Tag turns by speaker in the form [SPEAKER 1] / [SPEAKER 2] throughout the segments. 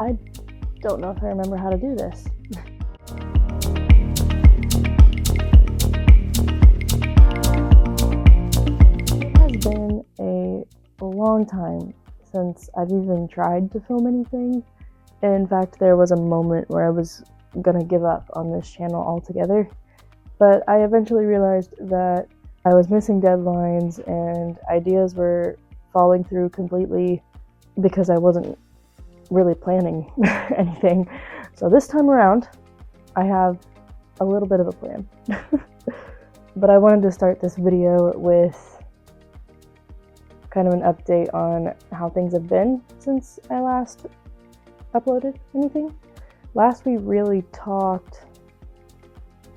[SPEAKER 1] I don't know if I remember how to do this. It has been a long time since I've even tried to film anything. In fact, there was a moment where I was gonna give up on this channel altogether, but I eventually realized that I was missing deadlines and ideas were falling through completely because I wasn't really planning anything. So this time around, I have a little bit of a plan. But I wanted to start this video with kind of an update on how things have been since I last uploaded anything. Last we really talked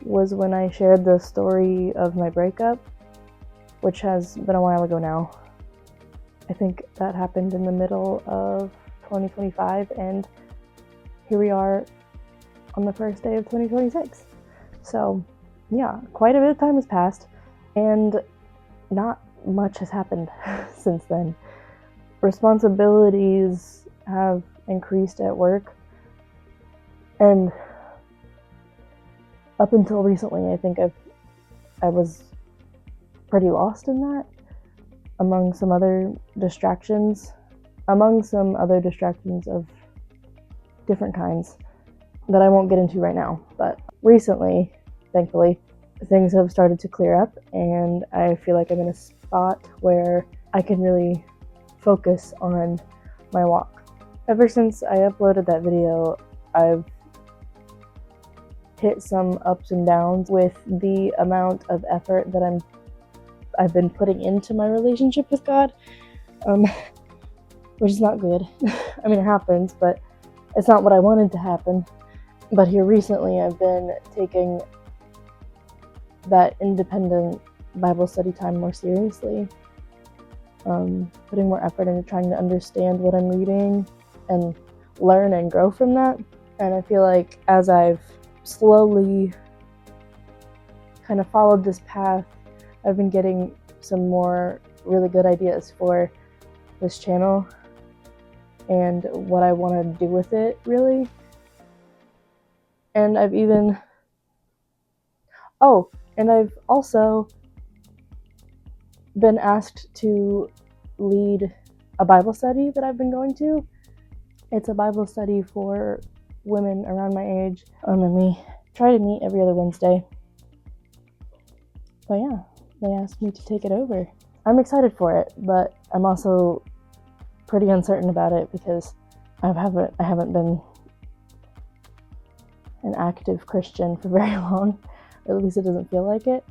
[SPEAKER 1] was when I shared the story of my breakup, which has been a while ago now. I think that happened in the middle of 2025, and here we are on the first day of 2026. So yeah, quite a bit of time has passed, and not much has happened since then. Responsibilities have increased at work, and up until recently, I think I was pretty lost in that, among some other distractions of different kinds that I won't get into right now. But recently, thankfully, things have started to clear up, and I feel like I'm in a spot where I can really focus on my walk. Ever since I uploaded that video, I've hit some ups and downs with the amount of effort that I've been putting into my relationship with God, which is not good. I mean, it happens, but it's not what I wanted to happen. But here recently, I've been taking that independent Bible study time more seriously, putting more effort into trying to understand what I'm reading and learn and grow from that. And I feel like as I've slowly kind of followed this path, I've been getting some more really good ideas for this channel and what I want to do with it, really. And I've also been asked to lead a Bible study that I've been going to. It's a Bible study for women around my age, and we try to meet every other Wednesday. But yeah, they asked me to take it over. I'm excited for it, but I'm also pretty uncertain about it because I haven't been an active Christian for very long. At least it doesn't feel like it.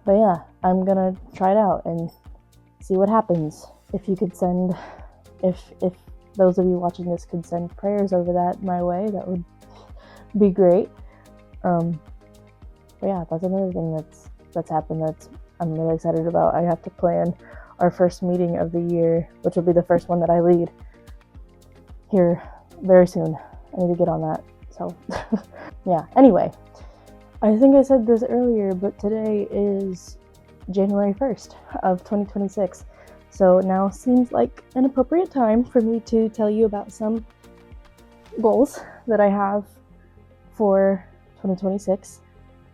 [SPEAKER 1] But yeah, I'm gonna try it out and see what happens. If those of you watching this could send prayers over that my way, that would be great. But yeah, that's another thing that's happened that I'm really excited about. I have to plan our first meeting of the year, which will be the first one that I lead here very soon. I need to get on that. So yeah, anyway, I think I said this earlier, but today is January 1st of 2026. So now seems like an appropriate time for me to tell you about some goals that I have for 2026.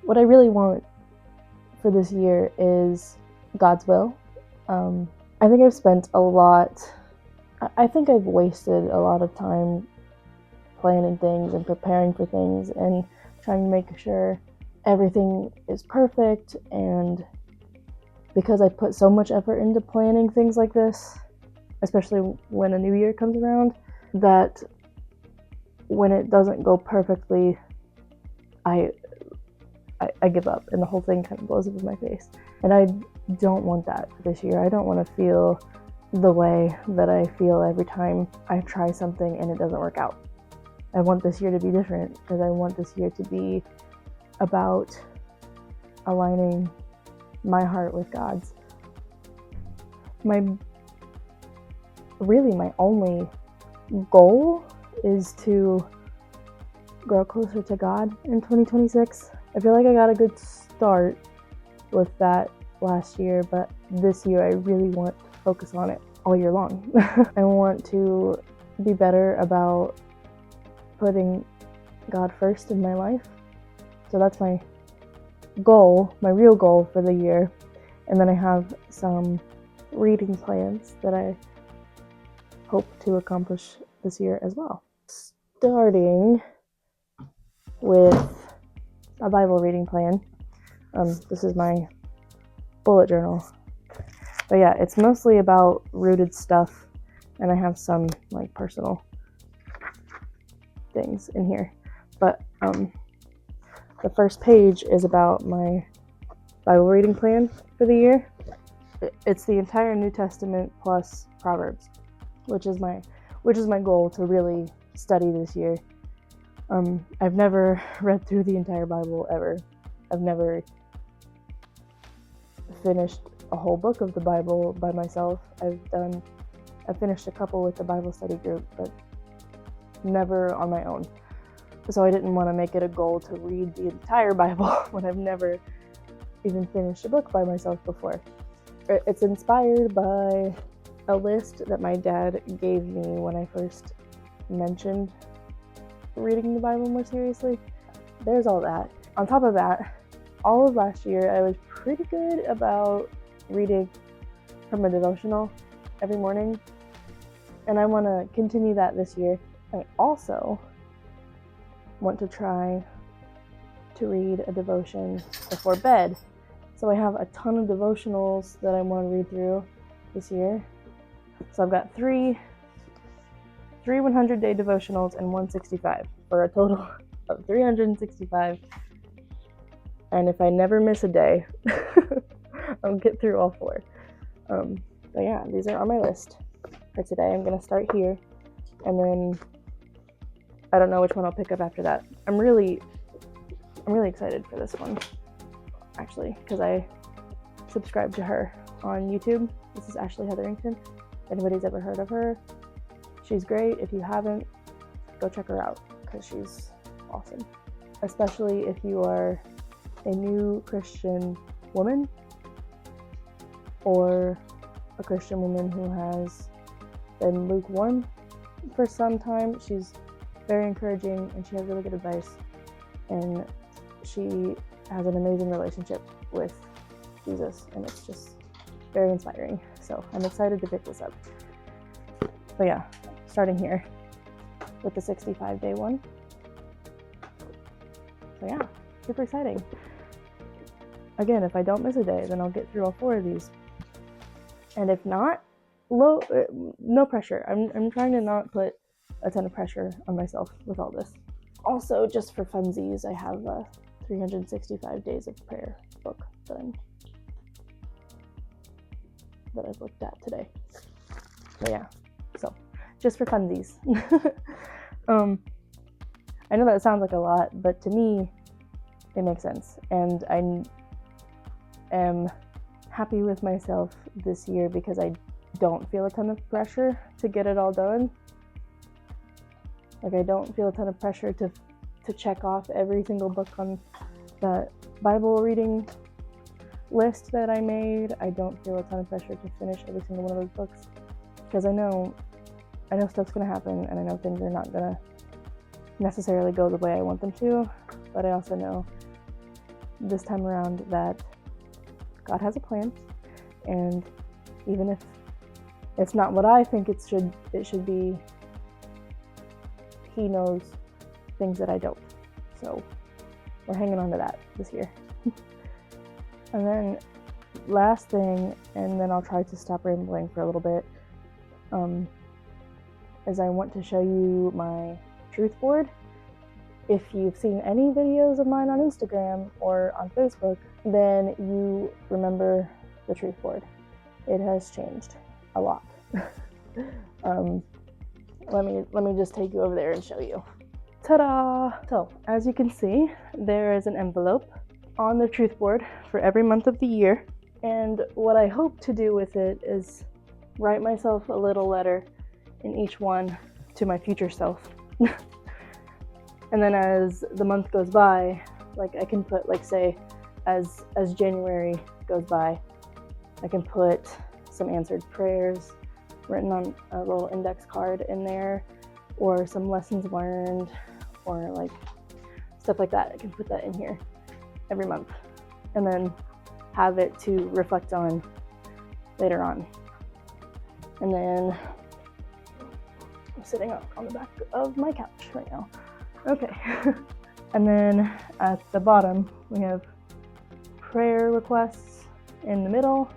[SPEAKER 1] What I really want for this year is God's will. I think I've wasted a lot of time planning things and preparing for things and trying to make sure everything is perfect. And because I put so much effort into planning things like this, especially when a new year comes around, that when it doesn't go perfectly, I give up and the whole thing kind of blows up in my face. And I don't want that this year. I don't want to feel the way that I feel every time I try something and it doesn't work out. I want this year to be different because I want this year to be about aligning my heart with God's. My only goal is to grow closer to God in 2026. I feel like I got a good start with that last year, but this year I really want to focus on it all year long. I want to be better about putting God first in my life. So that's my goal, my real goal for the year. And then I have some reading plans that I hope to accomplish this year as well. Starting with a Bible reading plan. This is my bullet journal. But yeah, it's mostly about rooted stuff, and I have some like personal things in here. But the first page is about my Bible reading plan for the year. It's the entire New Testament plus Proverbs, which is my goal to really study this year. I've never read through the entire Bible ever. I've never finished a whole book of the Bible by myself. I've finished a couple with the Bible study group, but never on my own. So I didn't want to make it a goal to read the entire Bible when I've never even finished a book by myself before. It's inspired by a list that my dad gave me when I first mentioned reading the Bible more seriously. There's all that. On top of that, all of last year I was pretty good about reading from a devotional every morning, and I want to continue that this year. I also want to try to read a devotion before bed. So I have a ton of devotionals that I want to read through this year. So I've got three 100-day devotionals and 165 for a total of 365. And if I never miss a day, I'll get through all four. But yeah, these are on my list for today. I'm gonna start here, and then I don't know which one I'll pick up after that. I'm really excited for this one, actually, because I subscribe to her on YouTube. This is Ashley Hetherington. If anybody's ever heard of her, she's great. If you haven't, go check her out, because she's awesome. Especially if you are a new Christian woman, or a Christian woman who has been lukewarm for some time. She's very encouraging, and she has really good advice, and she has an amazing relationship with Jesus, and it's just very inspiring. So I'm excited to pick this up. But yeah, starting here with the 65-day one. So yeah, super exciting. Again, if I don't miss a day, then I'll get through all four of these. And if not, no pressure. I'm trying to not put a ton of pressure on myself with all this. Also, just for funsies, I have a 365 Days of Prayer book that I've looked at today. But yeah, so just for funsies. I know that sounds like a lot, but to me, it makes sense. And I am happy with myself this year because I don't feel a ton of pressure to get it all done. Like, I don't feel a ton of pressure to check off every single book on that Bible reading list that I made. I don't feel a ton of pressure to finish every single one of those books, because I know stuff's gonna happen, and I know things are not gonna necessarily go the way I want them to, but I also know this time around that God has a plan, and even if it's not what I think it should be, He knows things that I don't. So we're hanging on to that this year. And then last thing, and then I'll try to stop rambling for a little bit, is I want to show you my truth board. If you've seen any videos of mine on Instagram or on Facebook, then you remember the truth board. It has changed a lot. Let me just take you over there and show you. Ta-da! So, as you can see, there is an envelope on the truth board for every month of the year. And what I hope to do with it is write myself a little letter in each one to my future self. And then as the month goes by, like, I can put, like, say, as January goes by, I can put some answered prayers, written on a little index card in there, or some lessons learned, or like stuff like that. I can put that in here every month and then have it to reflect on later on. And then I'm sitting up on the back of my couch right now. Okay. And then at the bottom, we have prayer requests in the middle,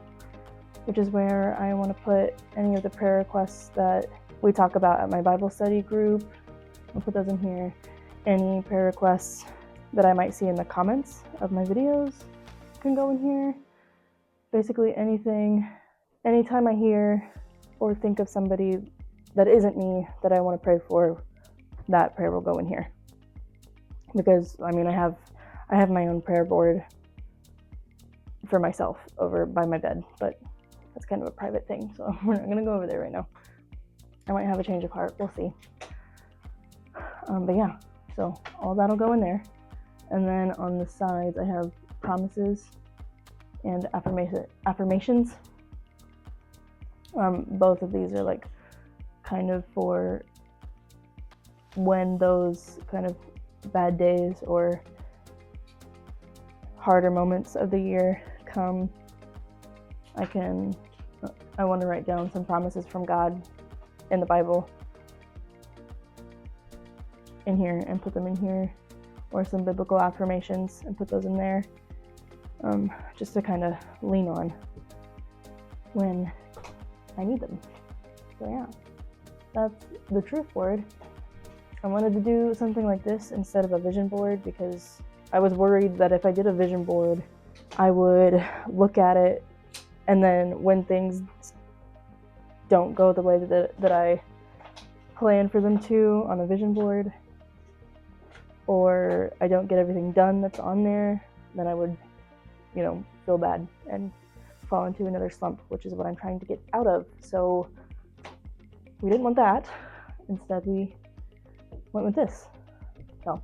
[SPEAKER 1] which is where I want to put any of the prayer requests that we talk about at my Bible study group. I'll put those in here. Any prayer requests that I might see in the comments of my videos can go in here. Basically anything, anytime I hear or think of somebody that isn't me that I want to pray for, that prayer will go in here. Because I mean, I have my own prayer board for myself over by my bed, but that's kind of a private thing, so we're not gonna go over there right now. I might have a change of heart, we'll see. But yeah, so all that'll go in there. And then on the sides, I have promises and affirmations. Both of these are like kind of for when those kind of bad days or harder moments of the year come. I want to write down some promises from God in the Bible in here and put them in here, or some biblical affirmations and put those in there, just to kind of lean on when I need them. So yeah, that's the truth board. I wanted to do something like this instead of a vision board because I was worried that if I did a vision board, I would look at it and then when things don't go the way that I plan for them to on a vision board, or I don't get everything done that's on there, then I would, feel bad and fall into another slump, which is what I'm trying to get out of. So we didn't want that. Instead, we went with this. So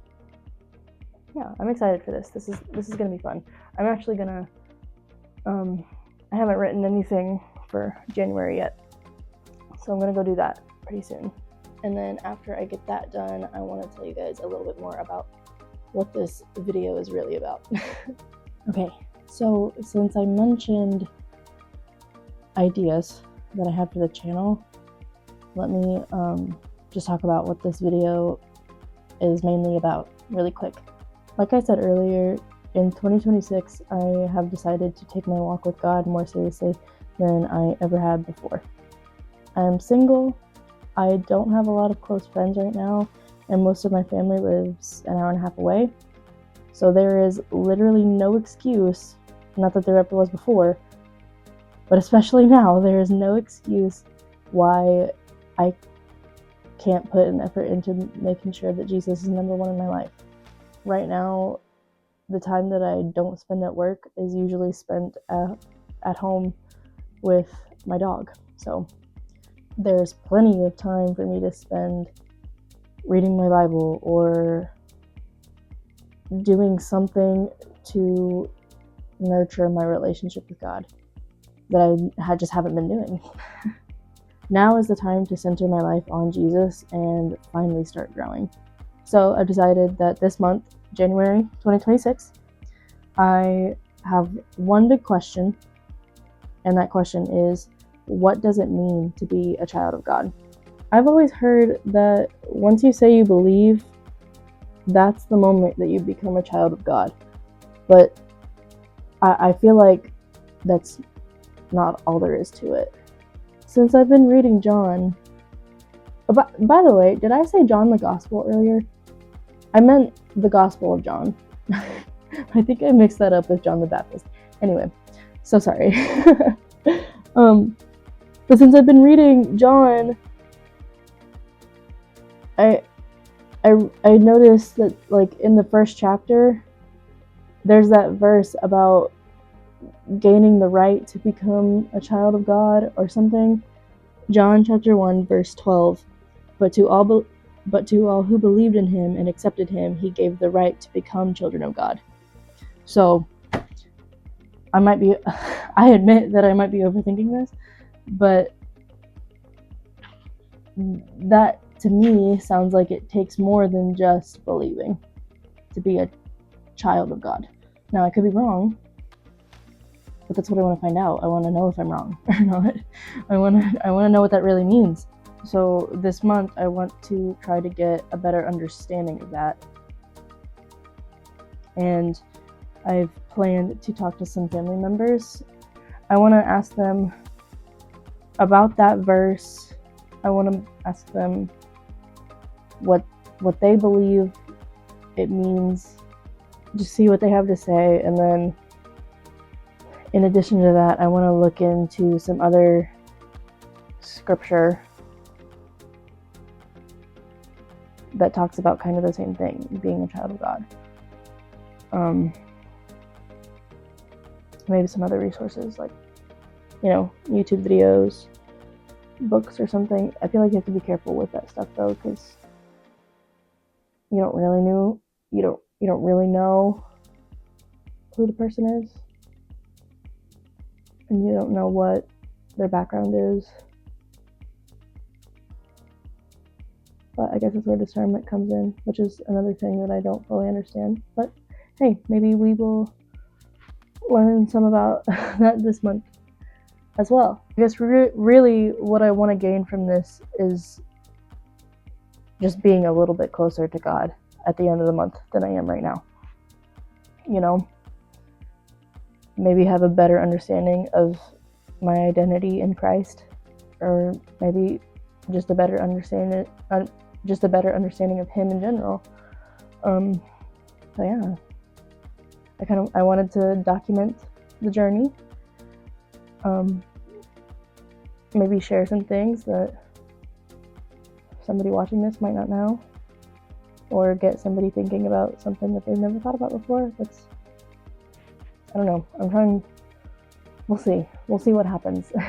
[SPEAKER 1] yeah, I'm excited for this. This is gonna be fun. I'm actually gonna I haven't written anything for January yet, so I'm gonna go do that pretty soon. And then after I get that done, I want to tell you guys a little bit more about what this video is really about. Okay, so since I mentioned ideas that I have for the channel, let me just talk about what this video is mainly about really quick. Like I said earlier, in 2026, I have decided to take my walk with God more seriously than I ever had before. I'm single. I don't have a lot of close friends right now, and most of my family lives an hour and a half away. So there is literally no excuse, not that there ever was before, but especially now, there is no excuse why I can't put an effort into making sure that Jesus is number one in my life. Right now, the time that I don't spend at work is usually spent at home with my dog. So there's plenty of time for me to spend reading my Bible or doing something to nurture my relationship with God that I just haven't been doing. Now is the time to center my life on Jesus and finally start growing. So I decided that this month, January 2026, I have one big question, and that question is, what does it mean to be a child of God? I've always heard that once you say you believe, that's the moment that you become a child of God. But I feel like that's not all there is to it. Since I've been reading John, by the way, did I say John the Gospel earlier? I meant the Gospel of John. I think I mixed that up with John the Baptist. Anyway, so sorry. But since I've been reading John, I noticed that, like, in the first chapter, there's that verse about gaining the right to become a child of God or something. John chapter 1 verse 12. But to all who believed in him and accepted him, he gave the right to become children of God. So I admit that I might be overthinking this, but that to me sounds like it takes more than just believing to be a child of God. Now, I could be wrong, but that's what I want to find out. I want to know if I'm wrong or not. I want to know what that really means. So this month, I want to try to get a better understanding of that. And I've planned to talk to some family members. I want to ask them about that verse. I want to ask them what they believe it means, just see what they have to say, and then in addition to that, I want to look into some other scripture that talks about kind of the same thing, being a child of God. Maybe some other resources like, YouTube videos, books or something. I feel like you have to be careful with that stuff though, because you don't really know who the person is, and you don't know what their background is. But I guess that's where discernment comes in, which is another thing that I don't fully understand. But hey, maybe we will learn some about that this month as well. I guess really what I want to gain from this is just being a little bit closer to God at the end of the month than I am right now. Maybe have a better understanding of my identity in Christ, or maybe just a better understanding of Him in general. So yeah, I wanted to document the journey. Maybe share some things that somebody watching this might not know, or get somebody thinking about something that they've never thought about before. I don't know. We'll see what happens.